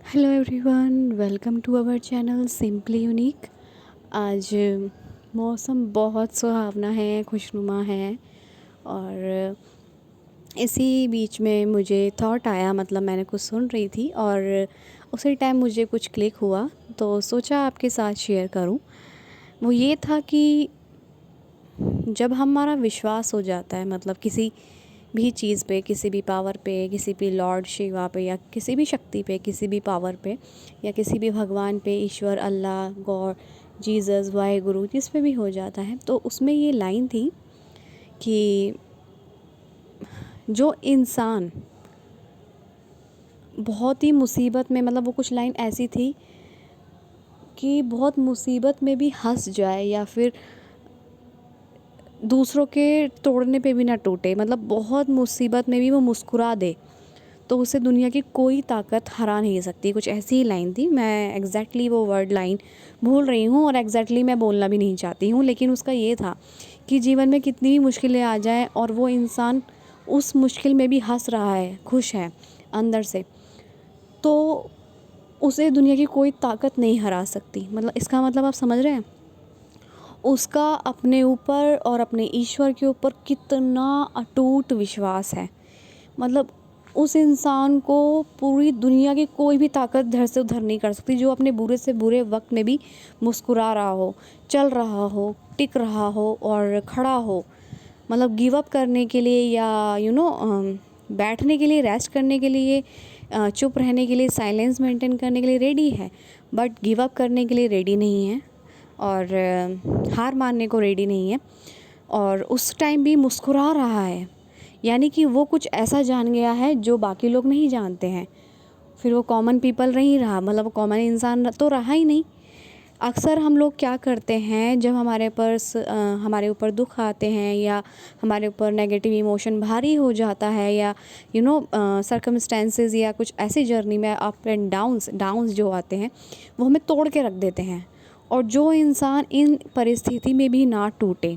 Hello everyone, welcome to our channel simply unique. आज मौसम बहुत सुहावना है, खुशनुमा है और इसी बीच में मुझे थॉट आया, मतलब मैंने कुछ सुन रही थी और उसी टाइम मुझे कुछ क्लिक हुआ तो सोचा आपके साथ शेयर करूं। वो ये था कि जब हमारा विश्वास हो जाता है, मतलब किसी भी चीज़ पे, किसी भी पावर पे, किसी भी लॉर्ड शिवा पे या किसी भी शक्ति पे, किसी भी पावर पे या किसी भी भगवान पे, ईश्वर, अल्लाह, गॉड, जीसस, वाहेगुरु, जिस पे भी हो जाता है, तो उसमें ये लाइन थी कि जो इंसान बहुत ही मुसीबत में, मतलब वो कुछ लाइन ऐसी थी कि बहुत मुसीबत में भी हंस जाए या फिर दूसरों के तोड़ने पे भी ना टूटे, मतलब बहुत मुसीबत में भी वो मुस्कुरा दे, तो उसे दुनिया की कोई ताकत हरा नहीं सकती। कुछ ऐसी ही लाइन थी। मैं एग्जैक्टली वो वर्ड लाइन भूल रही हूँ और एग्जैक्टली मैं बोलना भी नहीं चाहती हूँ, लेकिन उसका ये था कि जीवन में कितनी भी मुश्किलें आ जाएं और वो इंसान उस मुश्किल में भी हंस रहा है, खुश है अंदर से, तो उसे दुनिया की कोई ताकत नहीं हरा सकती। मतलब इसका मतलब आप समझ रहे हैं, उसका अपने ऊपर और अपने ईश्वर के ऊपर कितना अटूट विश्वास है। मतलब उस इंसान को पूरी दुनिया की कोई भी ताकत धड़ से उधर नहीं कर सकती, जो अपने बुरे से बुरे वक्त में भी मुस्कुरा रहा हो, चल रहा हो, टिक रहा हो और खड़ा हो। मतलब गिव अप करने के लिए या बैठने के लिए, रेस्ट करने के लिए, चुप रहने के लिए, साइलेंस मेंटेन करने के लिए रेडी है, बट गिव अप करने के लिए रेडी नहीं है और हार मानने को रेडी नहीं है और उस टाइम भी मुस्कुरा रहा है। यानी कि वो कुछ ऐसा जान गया है जो बाकी लोग नहीं जानते हैं। फिर वो कॉमन पीपल नहीं रहा, मतलब वो कॉमन इंसान तो रहा ही नहीं। अक्सर हम लोग क्या करते हैं, जब हमारे ऊपर दुख आते हैं या हमारे ऊपर नेगेटिव इमोशन भारी हो जाता है या सर्कमस्टेंसेस या कुछ ऐसी जर्नी में अप एंड डाउन्स जो आते हैं, वो हमें तोड़ के रख देते हैं। और जो इंसान इन परिस्थिति में भी ना टूटे,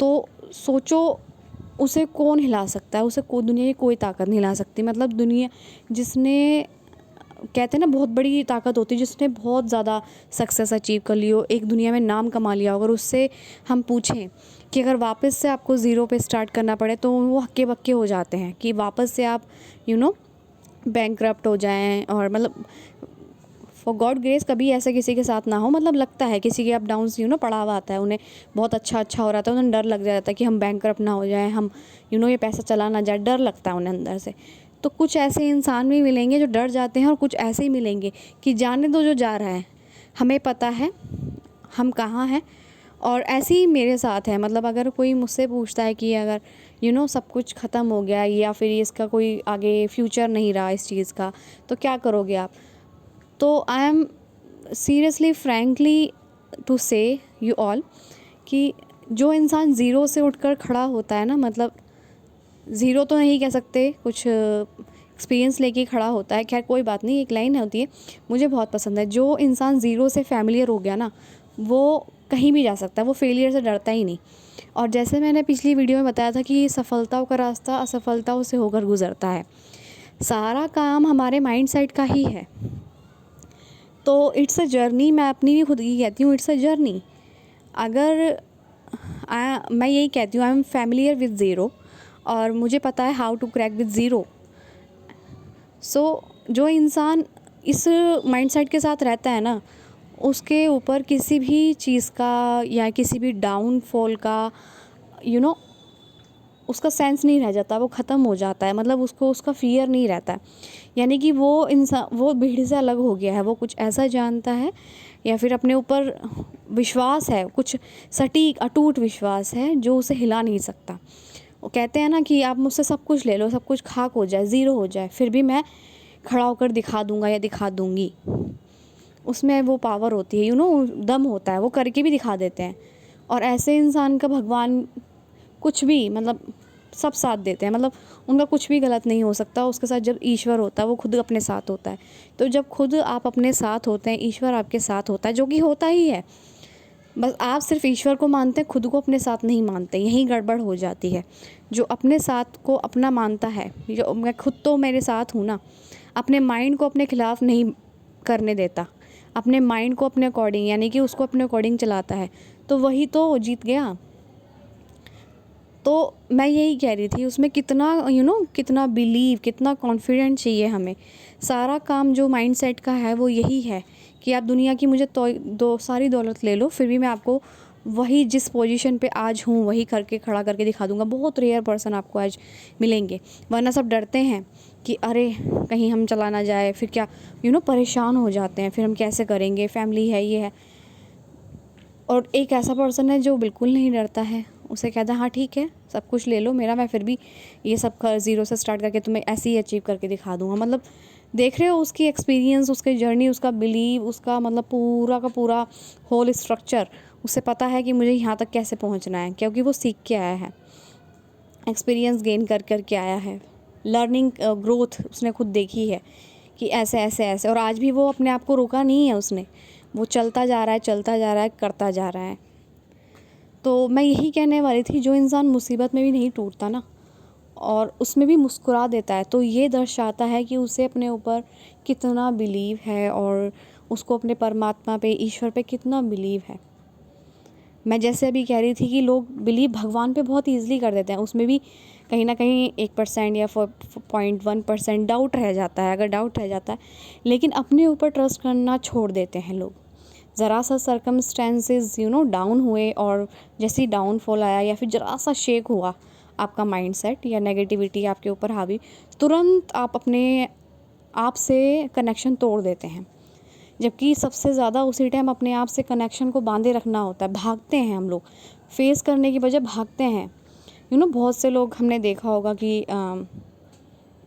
तो सोचो उसे कौन हिला सकता है। उसे दुनिया की कोई ताकत नहीं हिला सकती। मतलब दुनिया जिसने, कहते हैं ना, बहुत बड़ी ताकत होती है जिसने बहुत ज़्यादा सक्सेस अचीव कर ली हो, एक दुनिया में नाम कमा लिया हो, अगर उससे हम पूछें कि अगर वापस से आपको ज़ीरो पे स्टार्ट करना पड़े, तो वो हक्के बक्के हो जाते हैं कि वापस से आप बैंकरप्ट हो जाएं। और मतलब फॉर गॉड ग्रेस कभी ऐसा किसी के साथ ना हो। मतलब लगता है किसी के अप डाउन्स पड़ा हुआ आता है, उन्हें बहुत अच्छा हो रहा था, उन्हें डर लग जाता है कि हम बैंकरप्ट ना हो जाए, हम ये पैसा चला ना जाए, डर लगता है उन्हें अंदर से। तो कुछ ऐसे इंसान भी मिलेंगे जो डर जाते हैं और कुछ ऐसे ही मिलेंगे कि जाने दो जो जा रहा है, हमें पता है हम कहाँ हैं। और ऐसे ही मेरे साथ है। मतलब अगर कोई मुझसे पूछता है कि अगर सब कुछ ख़त्म हो गया या फिर इसका कोई आगे फ्यूचर नहीं रहा इस चीज़ का, तो क्या करोगे आप? तो I am seriously frankly to say you all कि जो इंसान ज़ीरो से उठकर खड़ा होता है ना, मतलब ज़ीरो तो नहीं कह सकते, कुछ एक्सपीरियंस लेके खड़ा होता है। खैर कोई बात नहीं, एक लाइन होती है मुझे बहुत पसंद है, जो इंसान ज़ीरो से फैमिलियर हो गया ना, वो कहीं भी जा सकता है, वो फेलियर से डरता ही नहीं। और जैसे मैंने पिछली वीडियो में बताया था कि सफलताओं का रास्ता असफलताओं से होकर गुजरता है। सारा काम हमारे माइंड सेट का ही है। तो इट्स अ जर्नी। मैं अपनी भी खुद की कहती हूँ, इट्स अ जर्नी। अगर मैं यही कहती हूँ, I am familiar with zero और मुझे पता है how to crack with zero. So जो इंसान इस माइंडसेट के साथ रहता है ना, उसके ऊपर किसी भी चीज़ का या किसी भी डाउनफॉल का उसका सेंस नहीं रह जाता, वो ख़त्म हो जाता है। मतलब उसको उसका फियर नहीं रहता है। यानी कि वो इंसान वो भीड़ से अलग हो गया है, वो कुछ ऐसा जानता है या फिर अपने ऊपर विश्वास है, कुछ सटीक अटूट विश्वास है जो उसे हिला नहीं सकता। वो कहते हैं ना कि आप मुझसे सब कुछ ले लो, सब कुछ खाक हो जाए, ज़ीरो हो जाए, फिर भी मैं खड़ा होकर दिखा दूंगा या दिखा दूंगी। उसमें वो पावर होती है, दम होता है, वो करके भी दिखा देते हैं। और ऐसे इंसान का भगवान कुछ भी, मतलब सब साथ देते हैं। मतलब उनका कुछ भी गलत नहीं हो सकता उसके साथ। जब ईश्वर होता है, वो खुद अपने साथ होता है। तो जब खुद आप अपने साथ होते हैं, ईश्वर आपके साथ होता है, जो कि होता ही है। बस आप सिर्फ ईश्वर को मानते हैं, खुद को अपने साथ नहीं मानते, यही गड़बड़ हो जाती है। जो अपने साथ को अपना मानता है, जो मैं खुद तो मेरे साथ हूँ ना, अपने माइंड को अपने खिलाफ नहीं करने देता, अपने माइंड को अपने अकॉर्डिंग, यानी कि उसको अपने अकॉर्डिंग चलाता है, तो वही तो जीत गया। तो मैं यही कह रही थी, उसमें कितना कितना बिलीव, कितना कॉन्फिडेंट चाहिए हमें। सारा काम जो माइंडसेट का है वो यही है कि आप दुनिया की मुझे तो सारी दौलत ले लो, फिर भी मैं आपको वही जिस पोजीशन पे आज हूँ वही करके खड़ा करके दिखा दूँगा। बहुत रेयर पर्सन आपको आज मिलेंगे, वरना सब डरते हैं कि अरे कहीं हम चला ना जाए, फिर क्या परेशान हो जाते हैं, फिर हम कैसे करेंगे, फैमिली है, ये है। और एक ऐसा पर्सन है जो बिल्कुल नहीं डरता है, उसे कहता है हाँ ठीक है सब कुछ ले लो मेरा, मैं फिर भी ये सब ज़ीरो से स्टार्ट करके तुम्हें ऐसे ही अचीव करके दिखा दूँगा। मतलब देख रहे हो उसकी एक्सपीरियंस, उसकी जर्नी, उसका बिलीव, उसका मतलब पूरा का पूरा होल स्ट्रक्चर। उसे पता है कि मुझे यहाँ तक कैसे पहुँचना है, क्योंकि वो सीख के आया है, एक्सपीरियंस गेन कर कर के आया है, लर्निंग ग्रोथ उसने खुद देखी है कि ऐसे ऐसे ऐसे। और आज भी वो अपने आप को रोका नहीं है उसने, वो चलता जा रहा है, चलता जा रहा है, करता जा रहा है। तो मैं यही कहने वाली थी, जो इंसान मुसीबत में भी नहीं टूटता ना, और उसमें भी मुस्कुरा देता है, तो ये दर्शाता है कि उसे अपने ऊपर कितना बिलीव है और उसको अपने परमात्मा पे, ईश्वर पे कितना बिलीव है। मैं जैसे अभी कह रही थी कि लोग बिलीव भगवान पे बहुत ईज़िली कर देते हैं, उसमें भी कहीं ना कहीं 1% या 0.1% डाउट रह जाता है, अगर डाउट रह जाता है, लेकिन अपने ऊपर ट्रस्ट करना छोड़ देते हैं लोग। ज़रा सा सर्कमस्टेंसेस डाउन हुए, और जैसे ही डाउनफॉल आया या फिर ज़रा सा शेक हुआ आपका माइंडसेट या नेगेटिविटी आपके ऊपर हावी, तुरंत आप अपने आप से कनेक्शन तोड़ देते हैं। जबकि सबसे ज़्यादा उसी टाइम अपने आप से कनेक्शन को बांधे रखना होता है। भागते हैं हम लोग, फेस करने की बजाय भागते हैं। बहुत से लोग हमने देखा होगा कि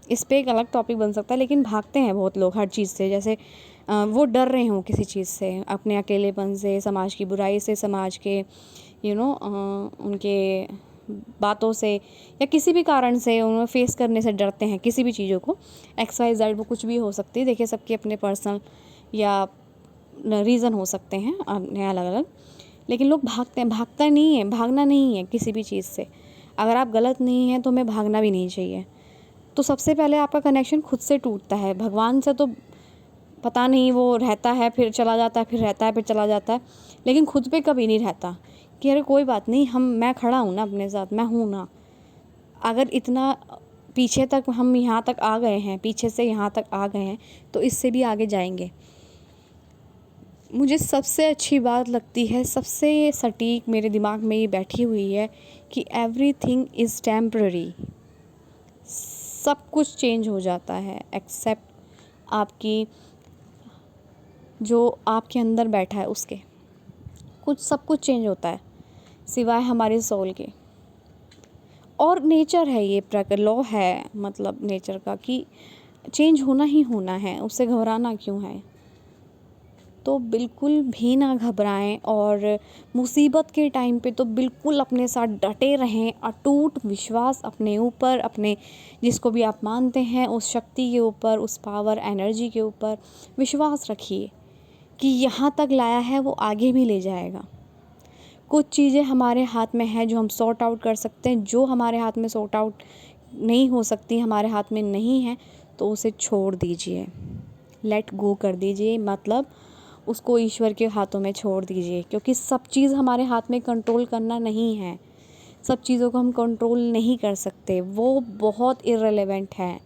इस पे एक अलग टॉपिक बन सकता है, लेकिन भागते हैं बहुत लोग हर चीज़ से। जैसे वो डर रहे हों किसी चीज़ से, अपने अकेलेपन से, समाज की बुराई से, समाज के उनके बातों से, या किसी भी कारण से उन्हें फेस करने से डरते हैं किसी भी चीज़ों को। XYZ वो कुछ भी हो सकती है, देखिए सबके अपने पर्सनल या रीज़न हो सकते हैं अपने अलग अलग, लेकिन लोग भागते हैं। भागता नहीं है, भागना नहीं है किसी भी चीज़ से। अगर आप गलत नहीं हैं तो हमें भागना भी नहीं चाहिए। तो सबसे पहले आपका कनेक्शन खुद से टूटता है। भगवान से तो पता नहीं, वो रहता है फिर चला जाता है, फिर रहता है फिर चला जाता है, लेकिन खुद पे कभी नहीं रहता कि अरे कोई बात नहीं, मैं खड़ा हूँ ना अपने साथ, मैं हूँ ना। अगर इतना पीछे तक हम यहाँ तक आ गए हैं, पीछे से यहाँ तक आ गए हैं, तो इससे भी आगे जाएंगे। मुझे सबसे अच्छी बात लगती है, सबसे सटीक मेरे दिमाग में ये बैठी हुई है कि एवरीथिंग इज़ टेम्पररी। सब कुछ चेंज हो जाता है एक्सेप्ट आपकी जो आपके अंदर बैठा है उसके। सब कुछ चेंज होता है सिवाय हमारे सोल के। और नेचर है, ये प्रकृति लॉ है, मतलब नेचर का, कि चेंज होना ही होना है, उससे घबराना क्यों है। तो बिल्कुल भी ना घबराएं, और मुसीबत के टाइम पे तो बिल्कुल अपने साथ डटे रहें। अटूट विश्वास अपने ऊपर, अपने जिसको भी आप मानते हैं उस शक्ति के ऊपर, उस पावर एनर्जी के ऊपर विश्वास रखिए कि यहाँ तक लाया है वो आगे भी ले जाएगा। कुछ चीज़ें हमारे हाथ में है जो हम सॉर्ट आउट कर सकते हैं, जो हमारे हाथ में सॉर्ट आउट नहीं हो सकती, हमारे हाथ में नहीं है, तो उसे छोड़ दीजिए, लेट गो कर दीजिए, मतलब उसको ईश्वर के हाथों में छोड़ दीजिए। क्योंकि सब चीज़ हमारे हाथ में कंट्रोल करना नहीं है, सब चीज़ों को हम कंट्रोल नहीं कर सकते, वो बहुत इर्रेलेवेंट है।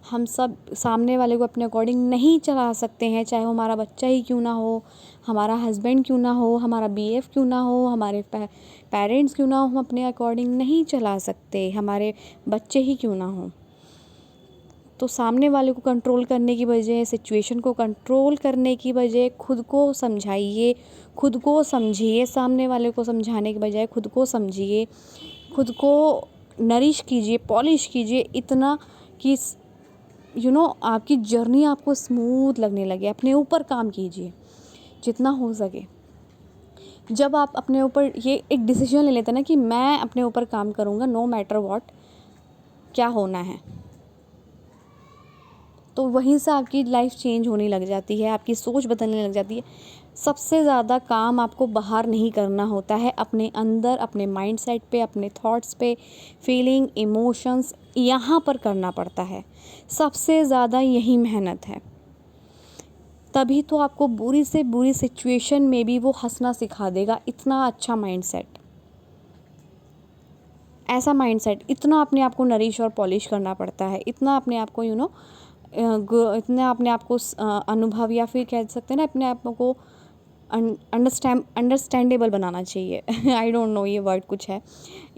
हम सब सामने वाले को अपने अकॉर्डिंग नहीं चला सकते हैं, चाहे वो हमारा बच्चा ही क्यों ना हो, हमारा हस्बैंड क्यों ना हो, हमारा BF क्यों ना हो, हमारे पेरेंट्स क्यों ना हो, हम अपने अकॉर्डिंग नहीं चला सकते, हमारे बच्चे ही क्यों ना हो। तो सामने वाले को कंट्रोल करने की बजाय, सिचुएशन को कंट्रोल करने की बजाय खुद को समझाइए, खुद को समझिए। सामने वाले को समझाने की बजाय खुद को समझिए, खुद को नरिश कीजिए, पॉलिश कीजिए इतना कि आपकी जर्नी आपको स्मूथ लगने लगे। अपने ऊपर काम कीजिए जितना हो सके। जब आप अपने ऊपर ये एक डिसीजन ले लेते हैं ना कि मैं अपने ऊपर काम करूँगा, नो मैटर व्हाट, क्या होना है, तो वहीं से आपकी लाइफ चेंज होने लग जाती है, आपकी सोच बदलने लग जाती है। सबसे ज़्यादा काम आपको बाहर नहीं करना होता है, अपने अंदर, अपने माइंडसेट पे, अपने थॉट्स पे, फीलिंग, इमोशंस, यहाँ पर करना पड़ता है, सबसे ज़्यादा यही मेहनत है। तभी तो आपको बुरी से बुरी सिचुएशन में भी वो हंसना सिखा देगा। इतना अच्छा माइंडसेट, ऐसा माइंडसेट, इतना अपने आप को नरिश और पॉलिश करना पड़ता है, इतना अपने आप को इतना अपने आप को अनुभव या फिर कह सकते हैं ना अपने आप को अंडरस्टैंडेबल बनाना चाहिए। आई डोंट नो ये वर्ड कुछ है,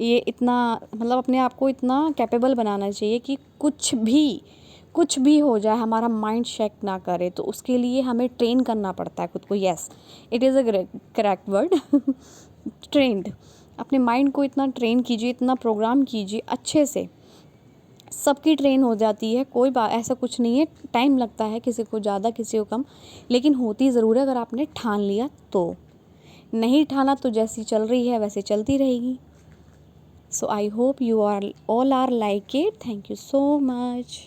ये इतना मतलब अपने आप को इतना कैपेबल बनाना चाहिए कि कुछ भी हो जाए हमारा माइंड शेक ना करे। तो उसके लिए हमें ट्रेन करना पड़ता है खुद को। Yes, it is a correct word. Trend, अपने माइंड को इतना ट्रेन कीजिए, इतना प्रोग्राम कीजिए अच्छे से, सबकी ट्रेन हो जाती है। कोई बात ऐसा कुछ नहीं है, टाइम लगता है, किसी को ज़्यादा किसी को कम, लेकिन होती ज़रूर है अगर आपने ठान लिया तो। नहीं ठाना तो जैसी चल रही है वैसे चलती रहेगी। So I hope you are all are like it. Thank you so much.